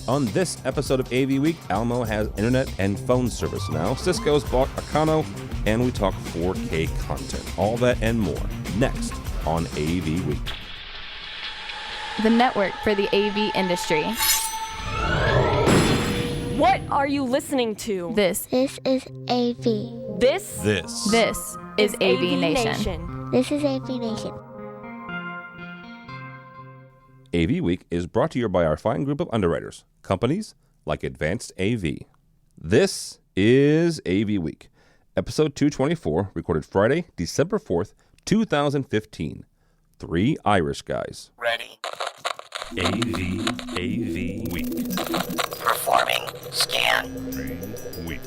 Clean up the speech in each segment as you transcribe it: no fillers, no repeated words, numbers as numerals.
On this episode of AV Week, Almo has internet and phone service now. Cisco's bought Acano, and we talk 4K content. All that and more next on AV Week. The network for the AV industry. What are you listening to? This is AV. This is AVNation. This is AVNation. AV Week is brought to you by our fine group of underwriters, companies like Advanced AV. This is AV Week, episode 224, recorded Friday, December 4th, 2015. 3 Irish guys. Ready. AV Week. Performing scan. Week.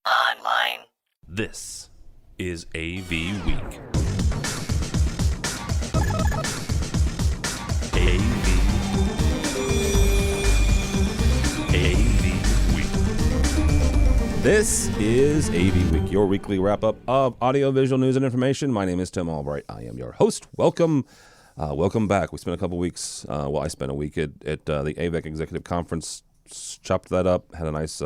Online. This is AV Week. AV Week. This is AV Week, your weekly wrap-up of audiovisual news and information. My name is Tim Albright. I am your host. Welcome back. We spent a couple weeks, I spent a week at the AVEC Executive Conference, chopped that up, had a nice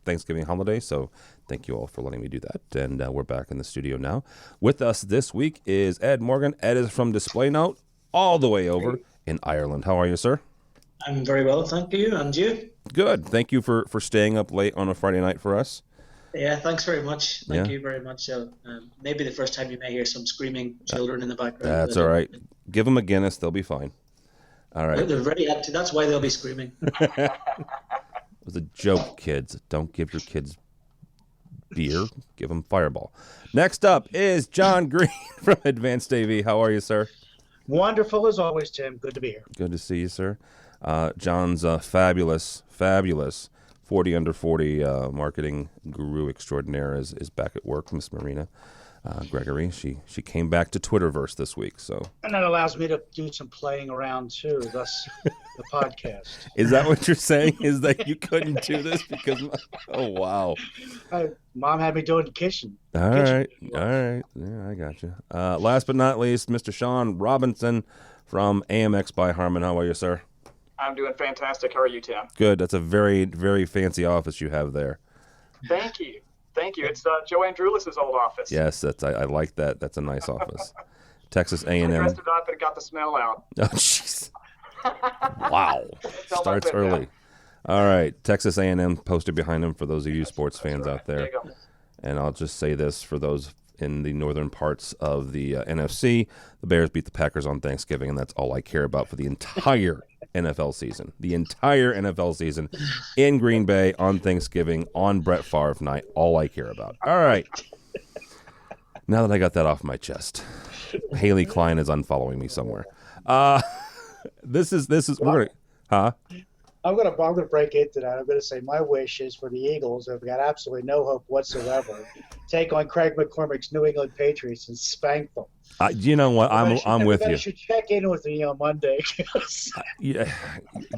Thanksgiving holiday, so thank you all for letting me do that. And we're back in the studio now. With us this week is Ed Morgan. Ed is from Display Note, all the way over in Ireland. How are you, sir? I'm very well, thank you. And you? Good. Thank you for staying up late on a Friday night for us. Yeah, thanks very much. Thank you very much. Maybe the first time you may hear some screaming children in the background. That's all right. Give them a Guinness, they'll be fine. All right. They're very active. That's why they'll be screaming. It was a joke, kids. Don't give your kids beer. Give them Fireball. Next up is John Greene from Advanced AV. How are you, sir? Wonderful as always, Tim. Good to be here. Good to see you, sir. John's fabulous 40 under 40 marketing guru extraordinaire is back at work, Miss Marina Gregory. She came back to Twitterverse this week. And that allows me to do some playing around, too, thus the podcast. Is that what you're saying, is that you couldn't do this because... Oh, wow. Mom had me doing kitchen. All right. Yeah, I got you. Last but not least, Mr. Shaun Robinson from AMX by Harman. How are you, sir? I'm doing fantastic. How are you, Tim? Good. That's a very, very fancy office you have there. Thank you. It's Joanne Drulis' old office. Yes, I like that. That's a nice office. Texas A&M. I dressed it up and got the smell out. Oh, jeez. Wow. Starts early. All right. Texas A&M posted behind him for those of you sports fans out there. And I'll just say this for those in the northern parts of the NFC. The Bears beat the Packers on Thanksgiving, and that's all I care about for the entire NFL season. The entire NFL season in Green Bay on Thanksgiving on Brett Favre night. All I care about. All right. Now that I got that off my chest, Haley Klein is unfollowing me somewhere. This is we're gonna, I'm gonna break into that. I'm gonna say my wish is for the Eagles, who've got absolutely no hope whatsoever, take on Craig McCormick's New England Patriots and spank them. You know what? I'm with you. You should check in with me on Monday. Yeah,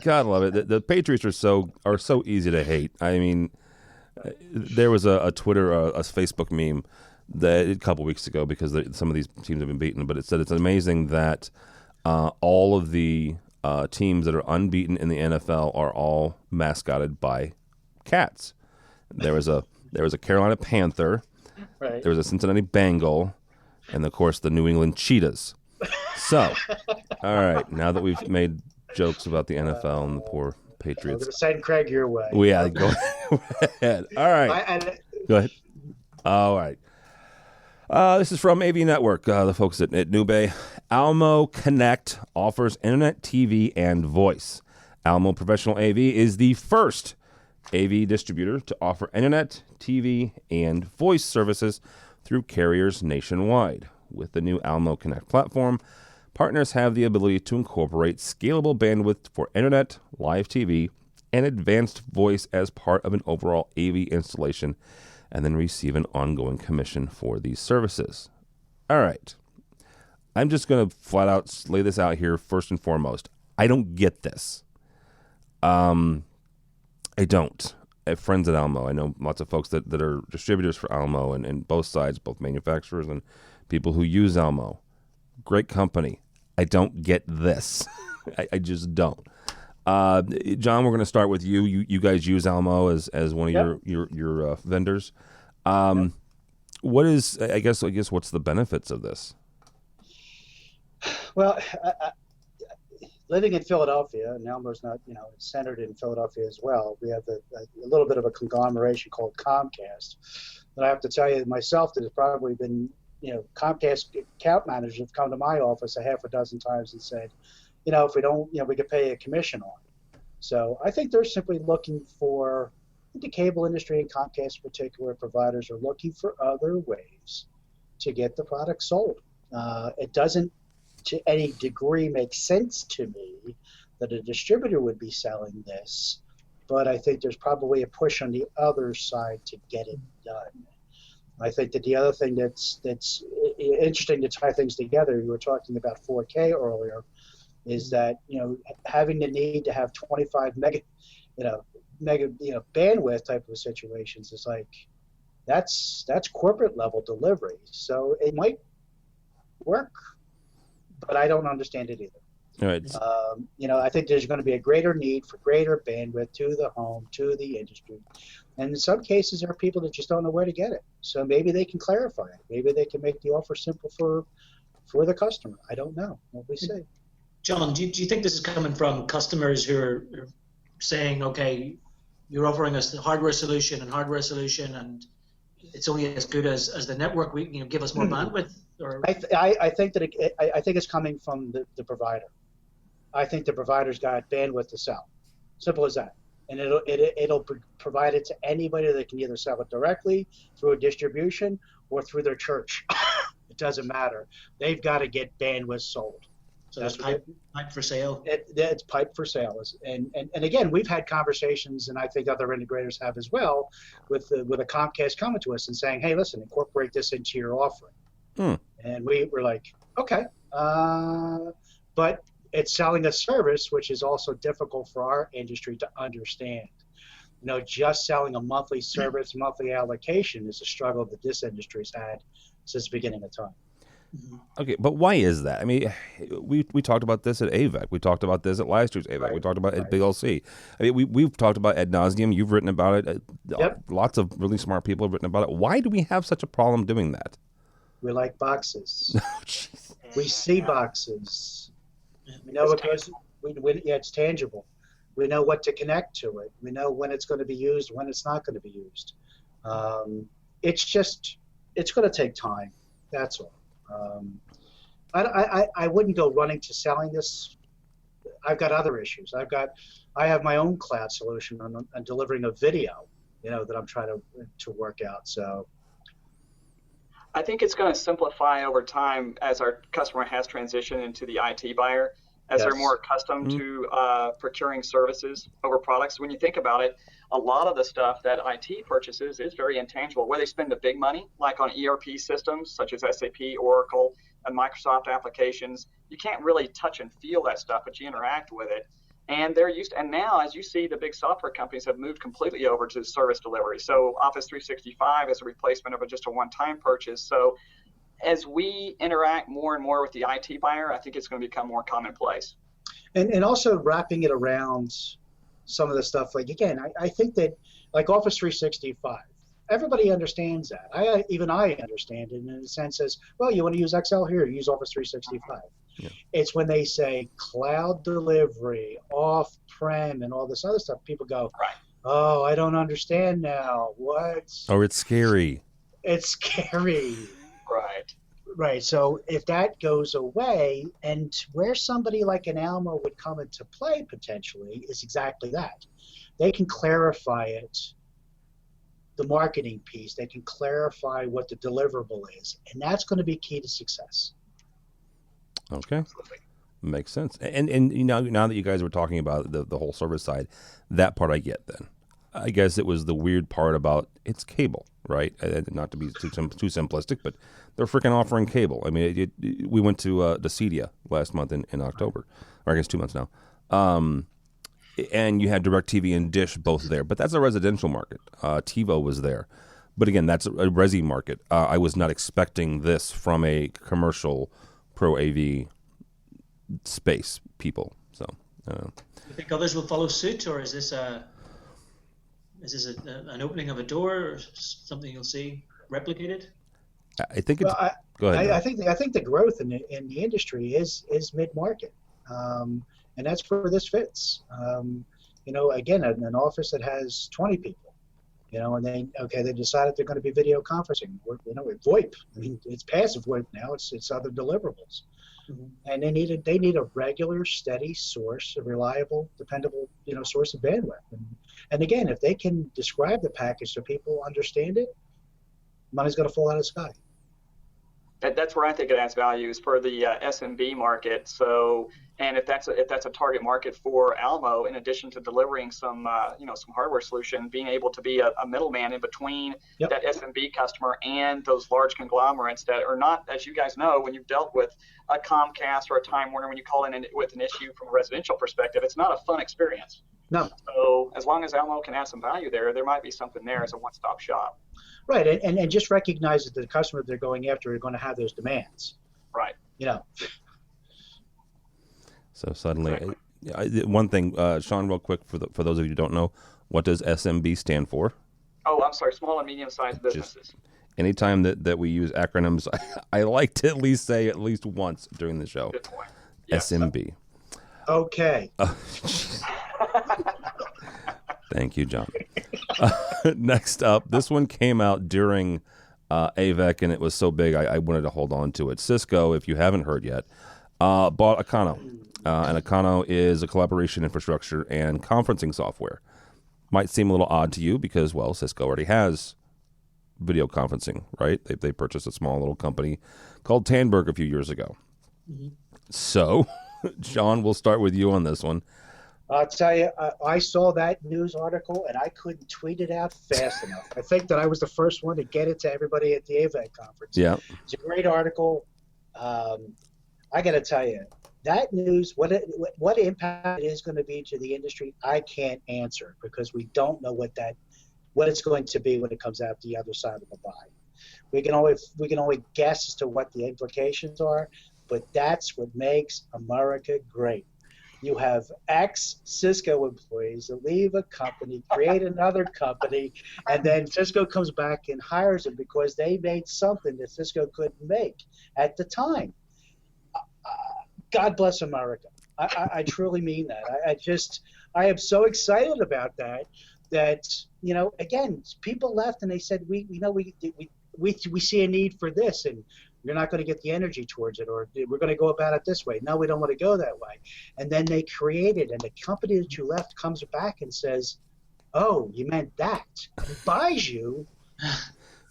God love it. The Patriots are so easy to hate. I mean, there was a Twitter, a Facebook meme that a couple weeks ago because some of these teams have been beaten, but it said it's amazing that all of the teams that are unbeaten in the NFL are all mascotted by cats. There was a Carolina Panther, right. There was a Cincinnati Bengal, and of course the New England Cheetahs. So, all right, now that we've made jokes about the NFL and the poor Patriots, I'm going to send Craig your way. Well, yeah, go ahead. All right, go ahead. All right. This is from AV Network, the folks at Nube. Almo Connect offers internet, TV, and voice. Almo Professional AV is the first AV distributor to offer internet, TV, and voice services through carriers nationwide. With the new Almo Connect platform, partners have the ability to incorporate scalable bandwidth for internet, live TV, and advanced voice as part of an overall AV installation, and then receive an ongoing commission for these services. All right. I'm just going to flat out lay this out here first and foremost. I don't get this. I don't. I have friends at Almo. I know lots of folks that are distributors for Almo and both sides, both manufacturers and people who use Almo. Great company. I don't get this. I just don't. John, we're going to start with you. You guys use Almo as one of your vendors. What is, I guess, what's the benefits of this? Well, living in Philadelphia, and Almo's not, it's centered in Philadelphia as well. We have a little bit of a conglomeration called Comcast. But I have to tell you myself that it's probably been, Comcast account managers have come to my office a half a dozen times and said, if we don't, we could pay a commission on it. So I think they're simply looking for, the cable industry and Comcast in particular providers are looking for other ways to get the product sold. It doesn't to any degree make sense to me that a distributor would be selling this, but I think there's probably a push on the other side to get it done. I think that the other thing that's interesting to tie things together, you were talking about 4K earlier, is that having the need to have 25 mega bandwidth type of situations is like that's corporate level delivery. So it might work, but I don't understand it either. All right. I think there's going to be a greater need for greater bandwidth to the home, to the industry. And in some cases, there are people that just don't know where to get it. So maybe they can clarify it. Maybe they can make the offer simple for the customer. I don't know. What we say. John, do you think this is coming from customers who are saying, okay, you're offering us the hardware solution, and it's only as good as the network, we give us more bandwidth? Or I think that I think it's coming from the provider. I think the provider's got bandwidth to sell. Simple as that. And it'll provide it to anybody that can either sell it directly through a distribution or through their church. It doesn't matter. They've got to get bandwidth sold. So that's pipe for sale. It's pipe for sale. And again, we've had conversations, and I think other integrators have as well, with a Comcast coming to us and saying, hey, listen, incorporate this into your offering. And we were like, okay. But it's selling a service, which is also difficult for our industry to understand. Just selling a monthly service, monthly allocation is a struggle that this industry's had since the beginning of time. Okay, but why is that? I mean, we talked about this at AVWeek. We talked about this at last year's AVWeek. Right. We talked about it at BLC. I mean, we've talked about ad nauseum. You've written about it. Yep. Lots of really smart people have written about it. Why do we have such a problem doing that? We like boxes. Oh, jeez. We see boxes. We know it goes. It's tangible. We know what to connect to it. We know when it's going to be used, when it's not going to be used. It's going to take time. That's all. I wouldn't go running to selling this. I've got other issues. I have my own cloud solution on delivering a video, that I'm trying to work out. So I think it's going to simplify over time as our customer has transitioned into the IT buyer, as they're more accustomed to procuring services over products. When you think about it, a lot of the stuff that IT purchases is very intangible, where they spend the big money, like on ERP systems such as SAP, Oracle, and Microsoft applications. You can't really touch and feel that stuff, but you interact with it. And they're used to, and now, as you see, the big software companies have moved completely over to service delivery. So Office 365 is a replacement of just a one-time purchase. So as we interact more and more with the IT buyer, I think it's going to become more commonplace. And also wrapping it around some of the stuff, like, again, I think that, like Office 365, everybody understands that. Even I understand it in a sense as, well, you want to use Excel here, use Office 365. Yeah. It's when they say cloud delivery, off-prem, and all this other stuff, people go, right. Oh, I don't understand now. What? Or it's scary. It's scary. Right. Right. So if that goes away, and where somebody like an Almo would come into play potentially is exactly that. They can clarify it, the marketing piece. They can clarify what the deliverable is, and that's going to be key to success. Okay. Absolutely. Makes sense. And now that you guys were talking about the whole service side, that part I get then. I guess it was the weird part about it's cable, right? Not to be too simplistic, but they're freaking offering cable. I mean, we went to the CEDIA last month in October, or I guess 2 months now. And you had DirecTV and Dish both there, but that's a residential market. TiVo was there. But again, that's a resi market. I was not expecting this from a commercial Pro AV space people. So you think others will follow suit, or is this an opening of a door, or something you'll see replicated? I think it's. Go ahead. I think the growth in the industry is mid-market, and that's where this fits. Again, an office that has 20 people, and they decided they're going to be video conferencing. With VoIP. I mean, it's passive VoIP now. It's other deliverables, and they need a regular, steady source, a reliable, dependable, source of bandwidth. And again, if they can describe the package so people understand it, money's going to fall out of the sky. That's where I think it adds value is for the SMB market. So, and if that's a target market for Almo, in addition to delivering some hardware solution, being able to be a middleman in between that SMB customer and those large conglomerates that are not, as you guys know, when you've dealt with a Comcast or a Time Warner, when you call in with an issue from a residential perspective, it's not a fun experience. No. So as long as Almo can add some value there might be something there as a one-stop shop. Right, and just recognize that the customer they're going after are going to have those demands. Right. So suddenly, one thing, Shaun, real quick, for those of you who don't know, what does SMB stand for? Oh, I'm sorry, small and medium-sized businesses. Anytime that we use acronyms, I like to at least say at least once during the show. Good point. Yes. SMB. Okay. Thank you, John. Next up, this one came out during AVEC, and it was so big I wanted to hold on to it. Cisco, if you haven't heard yet, bought Acano. And Acano is a collaboration infrastructure and conferencing software. Might seem a little odd to you because, well, Cisco already has video conferencing, right? They purchased a small little company called Tandberg a few years ago. Mm-hmm. So, Shaun, we'll start with you on this one. I'll tell you, I saw that news article and I couldn't tweet it out fast enough. I think that I was the first one to get it to everybody at the AVEC conference. Yeah. It's a great article. I got to tell you, that news, what impact it is going to be to the industry, I can't answer because we don't know what it's going to be when it comes out the other side of the divide. We can only guess as to what the implications are, but that's what makes America great. You have ex-Cisco employees that leave a company, create another company, and then Cisco comes back and hires them because they made something that Cisco couldn't make at the time. God bless America. I truly mean that. I am so excited about that, again, people left and they said, we see a need for this, and you're not going to get the energy towards it, or we're going to go about it this way. No, we don't want to go that way. And then they create it, and the company that you left comes back and says, oh, you meant that. And buys you.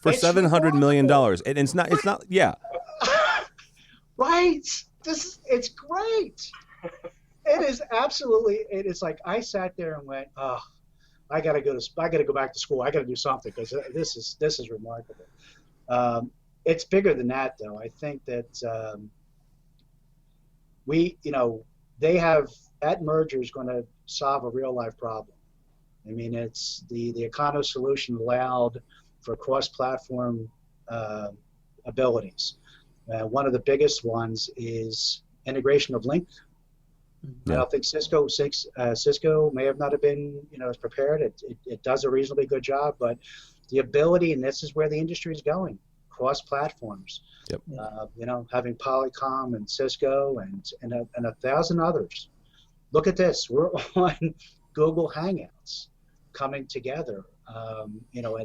For $700 million. And it's not, yeah. Right. It's great. It is absolutely, it's like I sat there and went, oh, I got to go back to school. I got to do something because this is remarkable. It's bigger than that, though. I think that they have that merger is going to solve a real life problem. I mean, it's the Acano solution allowed for cross-platform abilities. One of the biggest ones is integration of Link. Yeah. I don't think Cisco may have not have been as prepared. It does a reasonably good job, but the ability, and this is where the industry is going. Cross platforms, yep. Having Polycom and Cisco and 1,000 others. Look at this. We're on Google Hangouts coming together. And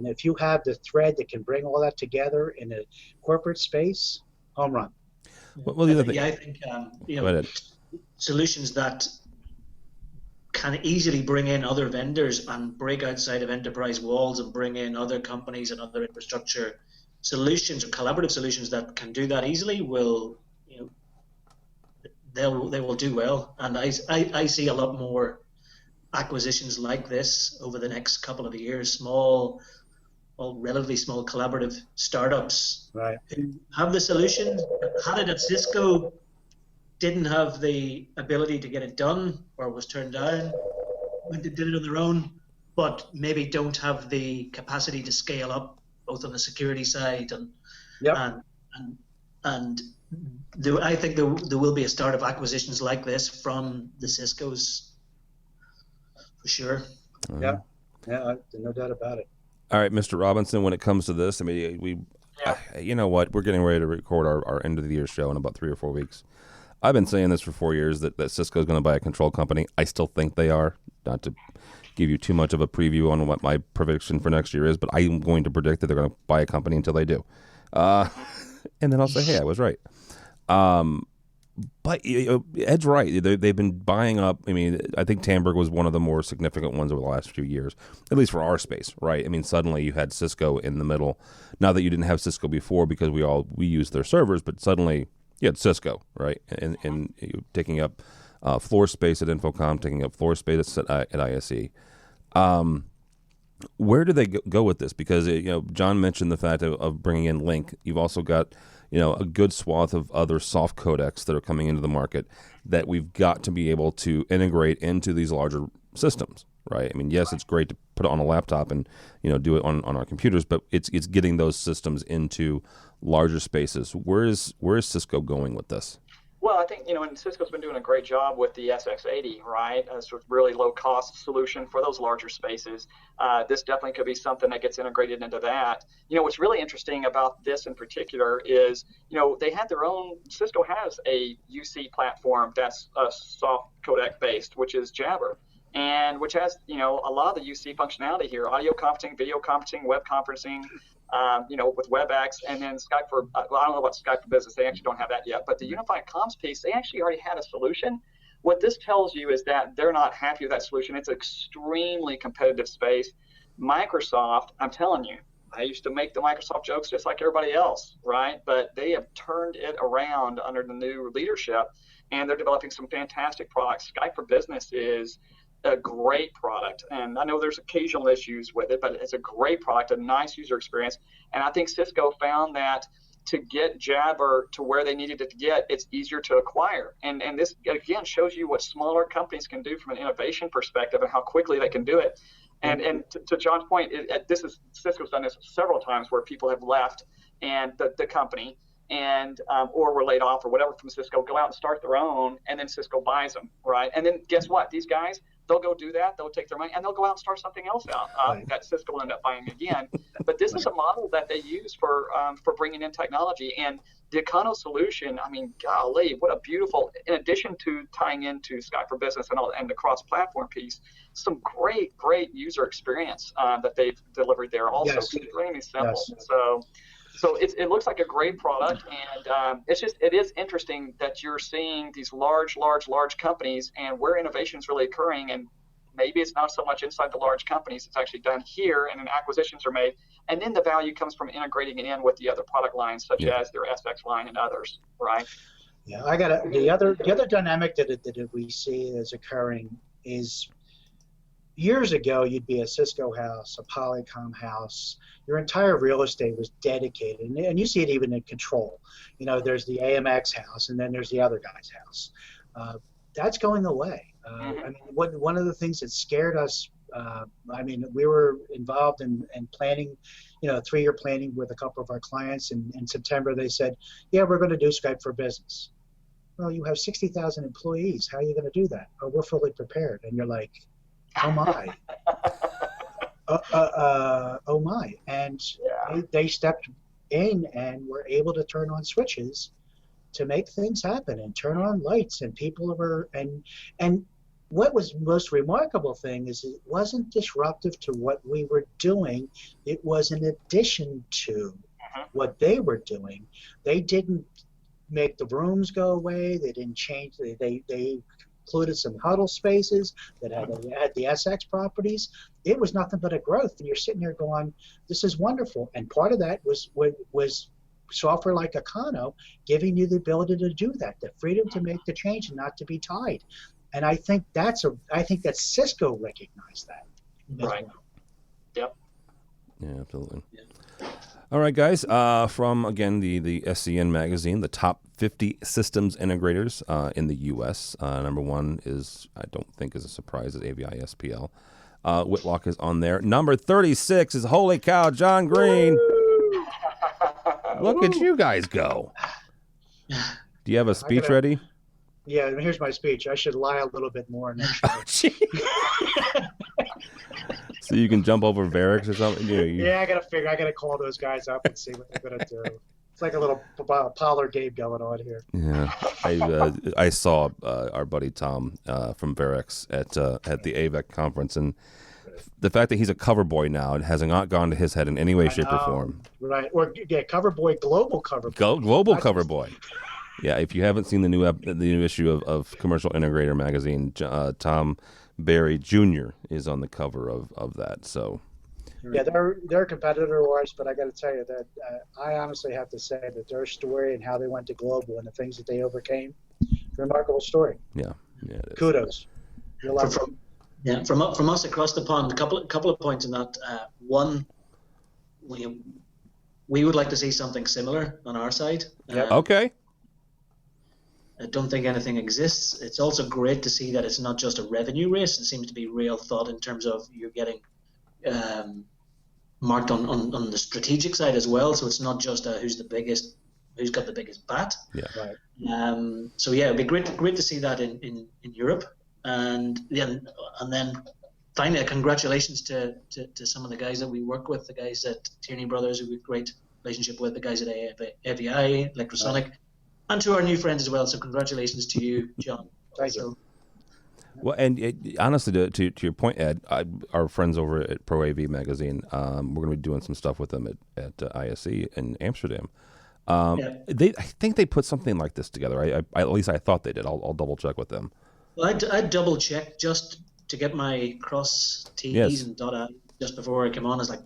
if you have the thread that can bring all that together in a corporate space, home run. Well, the other thing, I think solutions that can easily bring in other vendors and break outside of enterprise walls and bring in other companies and other infrastructure solutions or collaborative solutions that can do that easily they will do well. And I see a lot more acquisitions like this over the next couple of years, relatively small collaborative startups, right, who have the solution, had it at Cisco, didn't have the ability to get it done or was turned down, went and did it on their own, but maybe don't have the capacity to scale up both on the security side and I think there will be a start of acquisitions like this from the Ciscos For sure. Yeah, no doubt about it. All right, Mr. Robinson, when it comes to this, I mean, you know what? We're getting ready to record our end of the year show in about 3 or 4 weeks. I've been saying this for 4 years that Cisco is going to buy a control company. I still think they are. Not to give you too much of a preview on what my prediction for next year is, but I'm going to predict that they're going to buy a company until they do. And then I'll say, hey, I was right. But Ed's right. They've been buying up. I mean, I think Tamberg was one of the more significant ones over the last few years, at least for our space, right? I mean, suddenly you had Cisco in the middle. Not that you didn't have Cisco before because we used their servers, but suddenly you had Cisco, right? And taking up floor space at Infocom, taking up floor space at ISE. Where do they go with this? Because John mentioned the fact of bringing in Link. You've also got a good swath of other soft codecs that are coming into the market that we've got to be able to integrate into these larger systems, right? I mean, yes, it's great to put it on a laptop and do it on our computers, but it's getting those systems into larger spaces. Where is Cisco going with this? Well, I think, and Cisco's been doing a great job with the SX80, right? Sort of really low-cost solution for those larger spaces. This definitely could be something that gets integrated into that. What's really interesting about this in particular is, they had their own, Cisco has a UC platform that's soft codec based, which is Jabber, and which has, a lot of the UC functionality here: audio conferencing, video conferencing, web conferencing, with WebEx, and then Skype for, I don't know about Skype for Business. They actually don't have that yet. But the unified comms piece, they actually already had a solution. What this tells you is that they're not happy with that solution. It's an extremely competitive space. Microsoft, I'm telling you, I used to make the Microsoft jokes just like everybody else, right? But they have turned it around under the new leadership, and they're developing some fantastic products. Skype for Business is a great product, and I know there's occasional issues with it, but it's a great product, a nice user experience. And I think Cisco found that to get Jabber to where they needed it to get, it's easier to acquire. And this again shows you what smaller companies can do from an innovation perspective and how quickly they can do it. And to John's point, Cisco's done this several times where people have left and the company and or were laid off or whatever from Cisco, go out and start their own, and then Cisco buys them, right? And then guess what? These guys, they'll go do that. They'll take their money and they'll go out and start something else out that Cisco will end up buying again. But this is a model that they use for bringing in technology. And the Acano solution, I mean, golly, what a beautiful, in addition to tying into Skype for Business and the cross-platform piece, some great user experience that they've delivered there. Also, extremely simple. Yes. So it looks like a great product, and it is interesting that you're seeing these large companies and where innovation is really occurring. And maybe it's not so much inside the large companies; it's actually done here, and then acquisitions are made, and then the value comes from integrating it in with the other product lines, such as their SX line and others, right? Yeah, the other dynamic that we see is occurring is, years ago, you'd be a Cisco house, a Polycom house. Your entire real estate was dedicated, and you see it even in control. There's the AMX house, and then there's the other guy's house. That's going away. I mean, one of the things that scared us, we were involved in planning, 3-year planning with a couple of our clients. And in September, they said, yeah, we're going to do Skype for Business. Well, you have 60,000 employees. How are you going to do that? Oh, we're fully prepared. And you're like, oh my. Oh my. And they stepped in and were able to turn on switches to make things happen and turn on lights, and people were, and what was most remarkable thing is it wasn't disruptive to what we were doing. It was in addition to what they were doing. They didn't make the rooms go away. They didn't change. They included some huddle spaces that had the SX properties. It was nothing but a growth, and you're sitting there going, "This is wonderful." And part of that was software like Acano giving you the ability to do that, the freedom to make the change and not to be tied. And I think that Cisco recognized that. Right. Well. Yep. Yeah, absolutely. Yeah. All right, guys. From again the SCN magazine, the top 50 systems integrators in the U.S. Number 1 is, I don't think is a surprise, is AVI SPL. Whitlock is on there. Number 36 is, holy cow, John Greene. Look at you guys go. Do you have a speech ready? Yeah, and here's my speech. I should lie a little bit more next year. So you can jump over Varix or something? Yeah, I gotta call those guys up and see what they're gonna do. It's like a little parlor game going on here. Yeah, I saw our buddy Tom from Varix at the AVWeek conference, and the fact that he's a cover boy now and has not gone to his head in any way, shape, or form. Right, or cover boy, global cover boy. Global cover boy. Yeah, if you haven't seen the new issue of Commercial Integrator magazine, Tom Barry Jr. is on the cover of that. So, yeah, they're a competitor of ours, but I got to tell you that I honestly have to say that their story and how they went to global and the things that they overcame, remarkable story. Yeah, it is. Kudos. You're from us across the pond, a couple of points in that. One, we would like to see something similar on our side. Okay. I don't think anything exists. It's also great to see that it's not just a revenue race. It seems to be real thought in terms of you're getting marked on the strategic side as well. So it's not just who's got the biggest bat. Yeah. Right. So yeah, it'd be great to see that in Europe, and then finally, congratulations to some of the guys that we work with, the guys at Tierney Brothers who we have a great relationship with, the guys at AVI, Electrosonic. Right. And to our new friends as well. So congratulations to you, John. Thank you. Well, and honestly, to your point, Ed, our friends over at Pro AV Magazine, we're going to be doing some stuff with them at ISE in Amsterdam. I think they put something like this together. At least I thought they did. I'll double check with them. Well, I double checked just to get my cross T's and dot I just before I came on. I was like,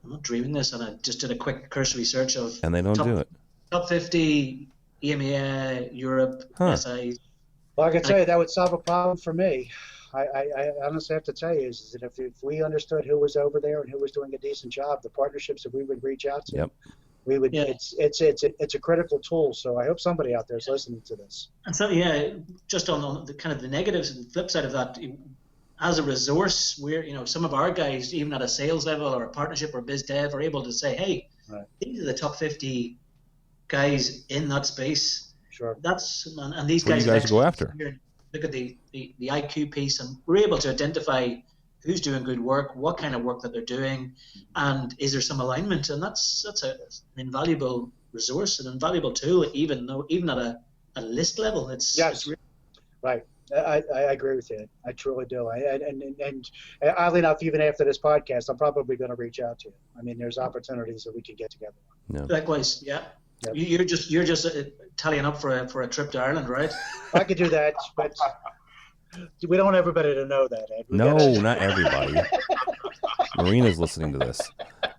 I'm not dreaming this, and I just did a quick cursory search of. And they don't do it. Top 50. EMEA, Europe, SI. Well, I can tell you that would solve a problem for me. I honestly have to tell you is that if we understood who was over there and who was doing a decent job, the partnerships that we would reach out to, we would. Yeah. It's a critical tool. So I hope somebody out there is listening to this. And so just on the kind of the negatives and the flip side of that, as a resource, we're some of our guys, even at a sales level or a partnership or biz dev, are able to say, hey, these are the top 50. Guys in that space. Sure. And these guys. What do you guys go after? Look at the IQ piece, and we're able to identify who's doing good work, what kind of work that they're doing, and is there some alignment? And that's an invaluable resource, an invaluable tool, even at a list level. It's right. I agree with you. I truly do. And oddly enough, even after this podcast, I'm probably going to reach out to you. I mean, there's opportunities that we can get together. Yeah. Likewise, yeah. Yep. You're just tallying up for a trip to Ireland, right? I could do that, but we don't want everybody to know that, Ed. Not everybody. Marina's listening to this.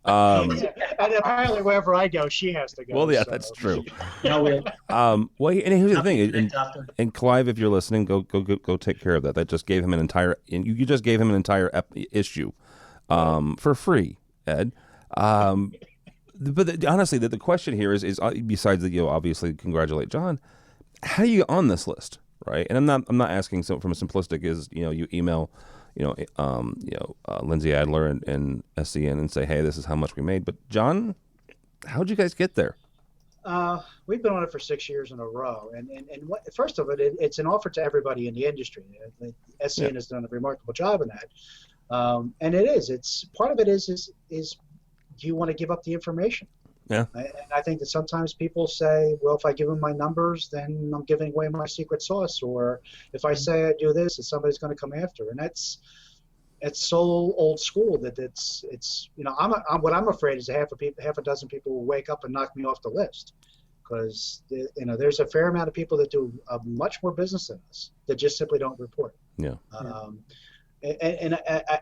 And apparently wherever I go, she has to go. Well, yeah, that's true. Well, and here's the thing, and Clive, if you're listening, go take care of that. That just gave him an entire. You just gave him an entire issue, for free, Ed. But honestly, the question here is besides that, obviously congratulate John. How do you get on this list, right? And I'm not asking from a simplistic is you email Lindsay Adler and SCN and say, hey, this is how much we made. But John, how'd you guys get there? We've been on it for 6 years in a row, and first of it's an offer to everybody in the industry. SCN has done a remarkable job in that, and it's part of it is do you want to give up the information? Yeah. And I think that sometimes people say, well, if I give them my numbers, then I'm giving away my secret sauce. Or if I say I do this, somebody's going to come after. And it's so old school that it's what I'm afraid is half a dozen people will wake up and knock me off the list. Because, there's a fair amount of people that do much more business than us that just simply don't report. Yeah. And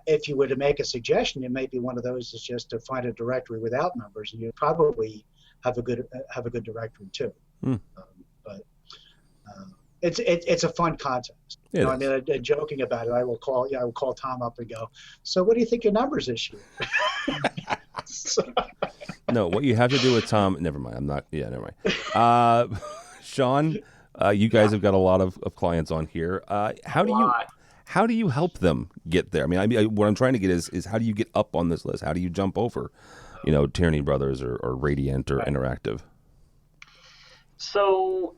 if you were to make a suggestion, it may be one of those is just to find a directory without numbers, and you probably have a good directory too. But it's a fun context. I mean, joking about it, I will call Tom up and go, so what do you think your numbers this year? No, what you have to do with Tom. Never mind. I'm not. Yeah, never mind. Shaun, you guys have got a lot of clients on here. How do you help them get there? I mean, what I'm trying to get is how do you get up on this list? How do you jump over, Tierney Brothers or Radiant or Interactive? So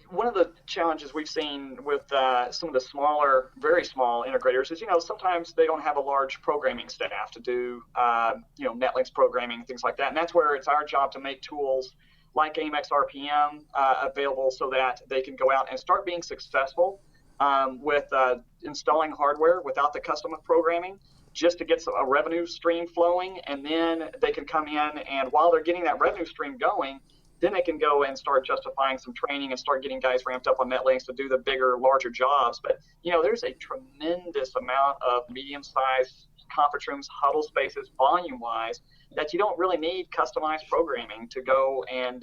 one of the challenges we've seen with some of the smaller, very small integrators is, sometimes they don't have a large programming staff to do, Netlinks programming, things like that. And that's where it's our job to make tools like AMX RPM available so that they can go out and start being successful with installing hardware without the custom programming, just to get a revenue stream flowing. And then they can come in, and while they're getting that revenue stream going, then they can go and start justifying some training and start getting guys ramped up on Netlinks to do the bigger, larger jobs. But, there's a tremendous amount of medium-sized conference rooms, huddle spaces, volume-wise, that you don't really need customized programming to go and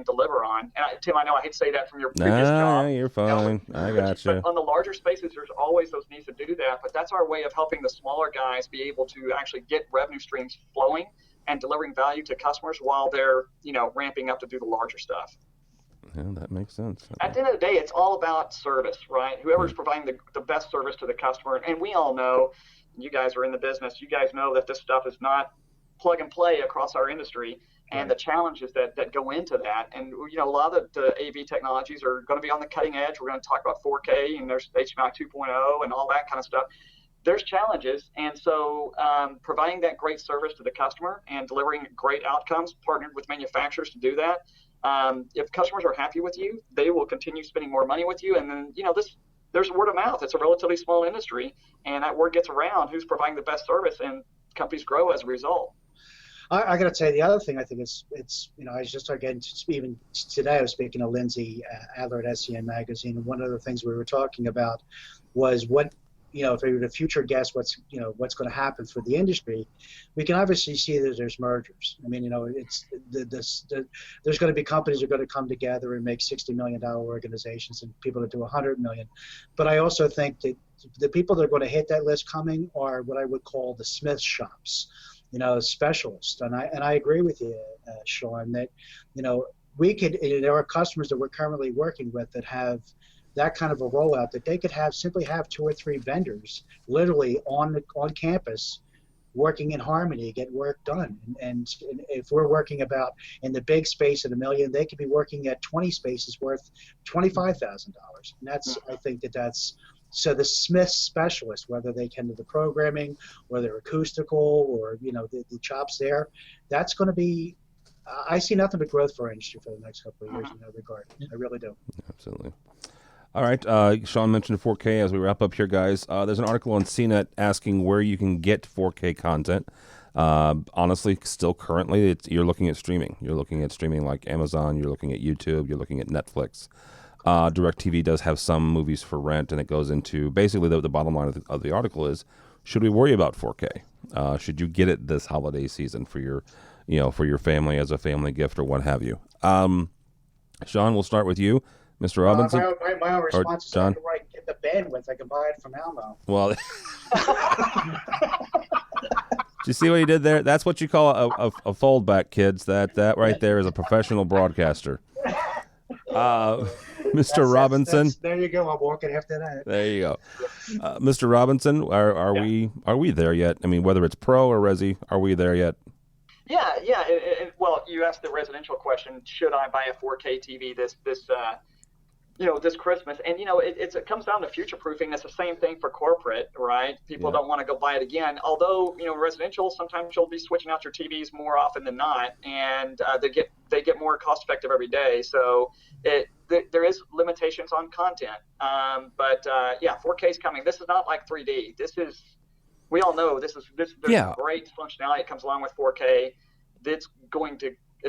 deliver on. And Tim, I know I hate to say that from your previous job. No, you're fine. I got you. But on the larger spaces, there's always those needs to do that. But that's our way of helping the smaller guys be able to actually get revenue streams flowing and delivering value to customers while they're, ramping up to do the larger stuff. Yeah, that makes sense. At the end of the day, it's all about service, right? Whoever's providing the best service to the customer. And we all know, you guys are in the business, you guys know that this stuff is not plug and play across our industry, and the challenges that go into that. And, a lot of the AV technologies are going to be on the cutting edge. We're going to talk about 4K, and there's HDMI 2.0 and all that kind of stuff. There's challenges, and so providing that great service to the customer and delivering great outcomes, partnered with manufacturers to do that. If customers are happy with you, they will continue spending more money with you, and then there's word of mouth. It's a relatively small industry, and that word gets around who's providing the best service, and companies grow as a result. I got to tell you, the other thing I think it's I was just again even today I was speaking to Lindsay Adler at SCN Magazine, and one of the things we were talking about was what. If we were to future guess what's going to happen for the industry, we can obviously see that there's mergers. I mean, there's going to be companies that are going to come together and make $60 million organizations, and people that do $100 million. But I also think that the people that are going to hit that list coming are what I would call the Smith shops, specialists. And I agree with you, Shaun, that we could. There are customers that we're currently working with that have that kind of a rollout, that they could simply have 2 or 3 vendors literally on campus working in harmony, get work done. And if we're working about in the big space at $1 million, they could be working at 20 spaces worth $25,000. And that's, I think that's, so the Smith specialists, whether they can do the programming or they're acoustical or, the chops there, that's going to be, I see nothing but growth for our industry for the next couple of years in that regard. I really do. Absolutely. All right. Shaun mentioned 4K as we wrap up here, guys. There's an article on CNET asking where you can get 4K content. Honestly, still currently, you're looking at streaming. You're looking at streaming like Amazon. You're looking at YouTube. You're looking at Netflix. DirecTV does have some movies for rent, and it goes into basically the bottom line of the article is, should we worry about 4K? Should you get it this holiday season for your family as a family gift or what have you? Shaun, we'll start with you. Mr. Robinson? My own response is I can get the bandwidth. I can buy it from Almo. Well, do you see what he did there? That's what you call a foldback, kids. That right there is a professional broadcaster. Mr. Robinson. There you go. I'm walking after that. There you go. Mr. Robinson, are we there yet? I mean, whether it's pro or resi, are we there yet? Yeah. Well, you asked the residential question: should I buy a 4K TV this Christmas? And it comes down to future proofing. It's the same thing for corporate, right? People don't want to go buy it again. Although residential, sometimes you'll be switching out your TVs more often than not, and they get more cost effective every day. So there is limitations on content. But 4K is coming. This is not like 3D. We all know there's great functionality that comes along with 4K. It's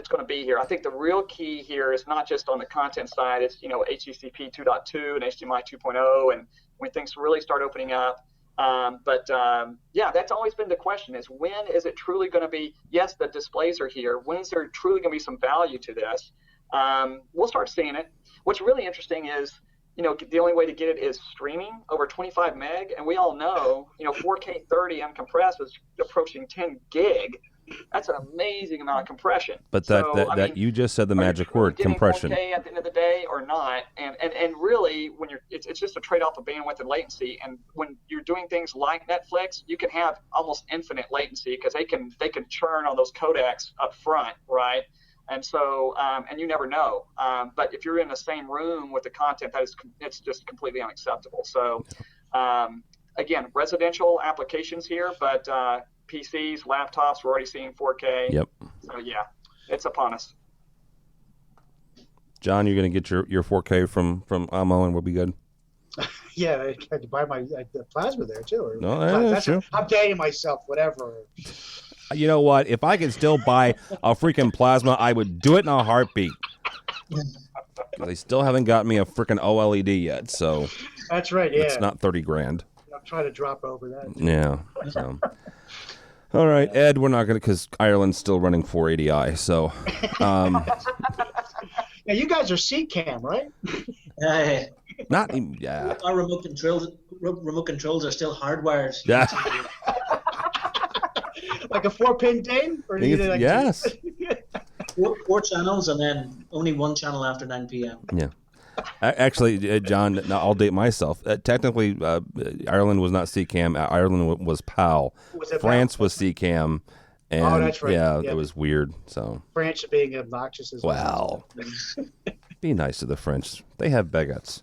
going to be here. I think the real key here is not just on the content side. It's HDCP 2.2 and HDMI 2.0, and when things really start opening up. That's always been the question: is when is it truly going to be? Yes, the displays are here. When is there truly going to be some value to this? We'll start seeing it. What's really interesting is, the only way to get it is streaming over 25 meg, and we all know, 4K 30 uncompressed is approaching 10 gig. That's an amazing amount of compression. But you just said the magic word, compression. 4K at the end of the day or not? And really, when it's just a trade-off of bandwidth and latency. And when you're doing things like Netflix, you can have almost infinite latency because they can churn on those codecs up front, right? And so, and you never know. But if you're in the same room with the content, it's just completely unacceptable. So, again, residential applications here, but PCs, laptops, we're already seeing 4K. Yep. So yeah, it's upon us. John, you're going to get your 4K from Almo, and we'll be good. Yeah, I had to buy my plasma there too. Or, No, that's true. I'm dating myself. Whatever. You know what? If I could still buy a freaking plasma, I would do it in a heartbeat. They still haven't got me a freaking OLED yet, so that's right. Yeah, it's not $30,000. I'm trying to drop over that. Yeah. So. All right, Ed. We're not going to because Ireland's still running 480i. So. Yeah, you guys are CCAM, right? Not even. Yeah. Our remote controls are still hardwired. Yeah. Like a 4-pin DIN? Or yes. Four channels and then only one channel after 9 p.m. Yeah. Actually, John, I'll date myself. Technically, Ireland was not CCAM. Ireland was PAL. France was CCAM. And that's right. Yeah, it was weird. So France being obnoxious as well. Be nice to the French. They have baguettes.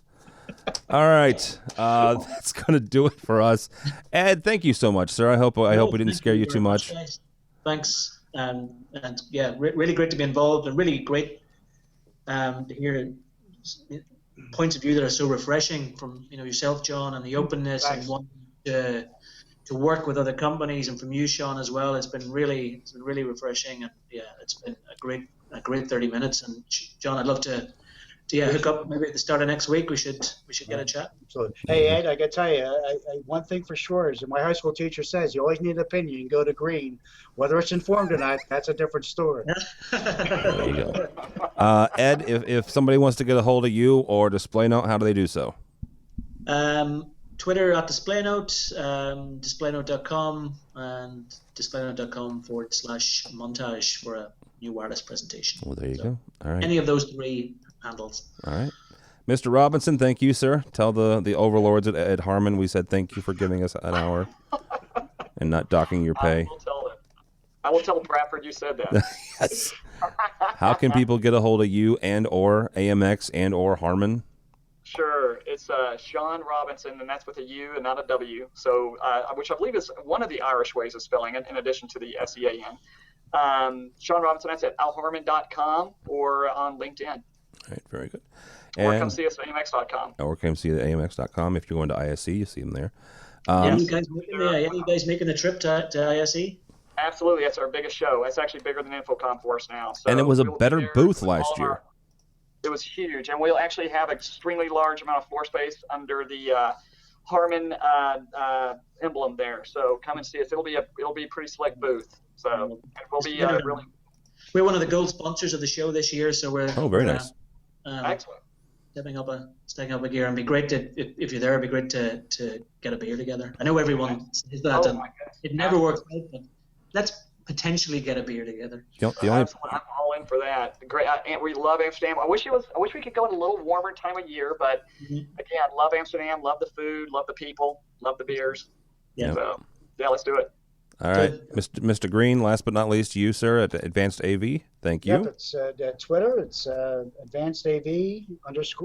All right, that's gonna do it for us. Ed, thank you so much, sir. I hope we didn't scare you too much. Thanks, and yeah, really great to be involved, and really great to hear points of view that are so refreshing from yourself, John, and the openness and wanting to work with other companies, and from you, Shaun, as well. It's been really refreshing, and yeah, it's been a great 30 minutes. And John, I'd love to hook up maybe at the start of next week. We should get a chat. Absolutely. Hey, Ed, I got to tell you, one thing for sure is, my high school teacher says, you always need an opinion. You can go to Greene. Whether it's informed or not, that's a different story. There you go. Ed, if somebody wants to get a hold of you or DisplayNote, how do they do so? Twitter at DisplayNote, displaynote.com, and displaynote.com/montage for a new wireless presentation. Well, there you go. All right. Any of those three handles. All right. Mr. Robinson, thank you, sir. Tell the overlords at Ed Harmon we said thank you for giving us an hour and not docking your pay. I will tell Bradford you said that. Yes. How can people get a hold of you and or AMX and or Harmon? Sure. It's Shaun Robinson, and that's with a U and not a W. So, which I believe is one of the Irish ways of spelling it, in addition to the SEAN. Shaun Robinson, that's at alharmon.com or on LinkedIn. All right, very good. Or come see us at amx.com. Or come see us at amx.com. If you're going to ISE, you see them there. You guys making the trip to ISE? Absolutely. That's our biggest show. It's actually bigger than InfoComm for us now. So and it was a better booth last year. It was huge, and we'll actually have an extremely large amount of floor space under the Harmon emblem there. So come and see us. It'll be a pretty slick booth. So we'll be really. We're one of the gold sponsors of the show this year, so we're very nice. Excellent. Stepping up a gear, and be great to if you're there. It'd be great to get a beer together. I know everyone says that, and it never works out, but let's potentially get a beer together. The only I'm all in for that. Great, and we love Amsterdam. I wish we could go at a little warmer time of year, but again, love Amsterdam, love the food, love the people, love the beers. Yeah. So yeah, let's do it. All right, Mr. Greene. Last but not least, you, sir, at Advanced AV. Thank you. Yep, it's Twitter. It's Advanced AV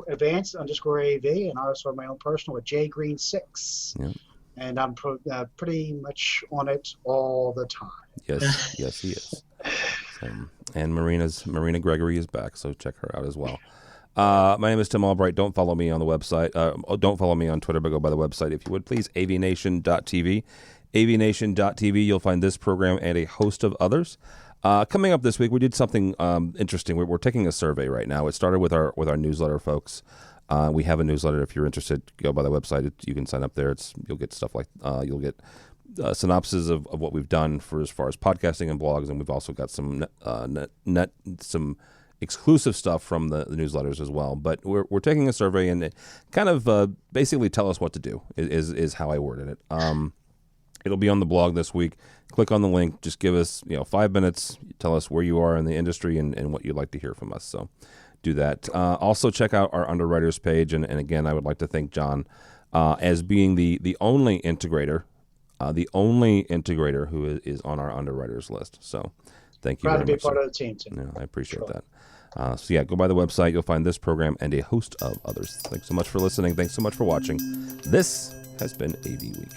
Advanced _AV, and I also have my own personal at JGreene6. Yep. And I'm pretty much on it all the time. Yes, he is. And Marina Gregory is back, so check her out as well. My name is Tim Albright. Don't follow me on the website. Don't follow me on Twitter, but go by the website if you would, please. AVNation.tv. AVNation.tv. You'll find this program and a host of others. Coming up this week, we did something interesting. We're taking a survey right now. It started with our newsletter folks. We have a newsletter. If you're interested, go by the website. You can sign up there. You'll get stuff like you'll get synopsis of what we've done for as far as podcasting and blogs, and we've also got some some exclusive stuff from the newsletters as well. But we're taking a survey and kind of basically tell us what to do is how I worded it. It'll be on the blog this week. Click on the link. Just give us 5 minutes. Tell us where you are in the industry and what you'd like to hear from us. So do that. Also check out our underwriters page. And again, I would like to thank John as being the only integrator who is on our underwriters list. So Thank you Proud very to be much. part of the team, Tim. Yeah, I appreciate that. So yeah, go by the website. You'll find this program and a host of others. Thanks so much for listening. Thanks so much for watching. This has been AV Week.